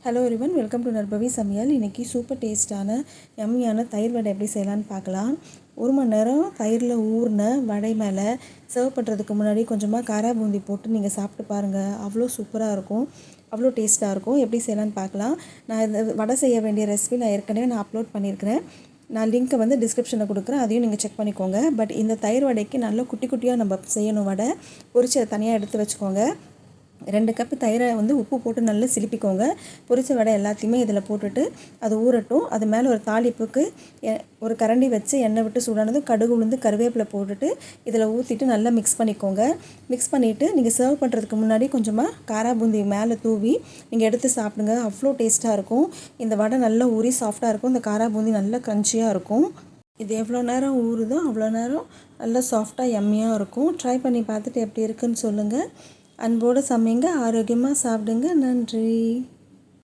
Hello everyone, welcome to நர்பவி சமையல். இன்றைக்கி super டேஸ்ட்டான யம்மியான தயிர் வடை எப்படி செய்யலான்னு பார்க்கலாம். 1 மணி நேரம் தயிரில் ஊறின வடை மேலே சர்வ் பண்ணுறதுக்கு முன்னாடி கொஞ்சமாக காரா பூந்தி போட்டு நீங்கள் சாப்பிட்டு பாருங்கள். அவ்வளோ சூப்பராக இருக்கும், அவ்வளோ டேஸ்ட்டாக இருக்கும். எப்படி செய்யலான்னு பார்க்கலாம். நான் இந்த வடை செய்ய வேண்டிய ரெசிபி ஏற்கனவே அப்லோட் பண்ணியிருக்கிறேன். நான் லிங்க்கை டிஸ்கிரிப்ஷனில் கொடுக்குறேன், அதையும் நீங்கள் செக் பண்ணிக்கோங்க. பட் இந்த தயிர் வடைக்கு நல்லா குட்டி குட்டியாக நம்ம செய்யணும். வடை பொரிச்சு அதை தனியாக எடுத்து வச்சுக்கோங்க. 2 கப்பு தயிரை உப்பு போட்டு நல்லா சிலிப்பிக்கோங்க. பொரிச்ச வடை எல்லாத்தையுமே இதில் போட்டுட்டு அது ஊறட்டும். அது மேலே ஒரு தாளிப்புக்கு ஒரு கரண்டி வச்சு எண்ணெய் விட்டு சூடானதும் கடுகு உளுந்து கருவேப்பிலை போட்டுட்டு இதில் ஊற்றிட்டு நல்லா மிக்ஸ் பண்ணிக்கோங்க. மிக்ஸ் பண்ணிவிட்டு நீங்கள் சர்வ் பண்ணுறதுக்கு முன்னாடி கொஞ்சமாக காரா பூந்தி மேலே தூவி நீங்கள் எடுத்து சாப்பிடுங்க. அவ்வளோ டேஸ்ட்டாக இருக்கும். இந்த வடை நல்லா ஊறி சாஃப்டாக இருக்கும். இந்த காரா பூந்தி நல்லா க்ரன்ச்சியாக இருக்கும். இது எவ்வளோ நேரம் ஊறுதோ அவ்வளோ நேரம் நல்லா சாஃப்டாக யம்மியாக இருக்கும். ட்ரை பண்ணி பார்த்துட்டு எப்படி இருக்குன்னு சொல்லுங்கள். அன்போடு சமைங்க, ஆரோக்கியமாக சாப்பிடுங்க. நன்றி.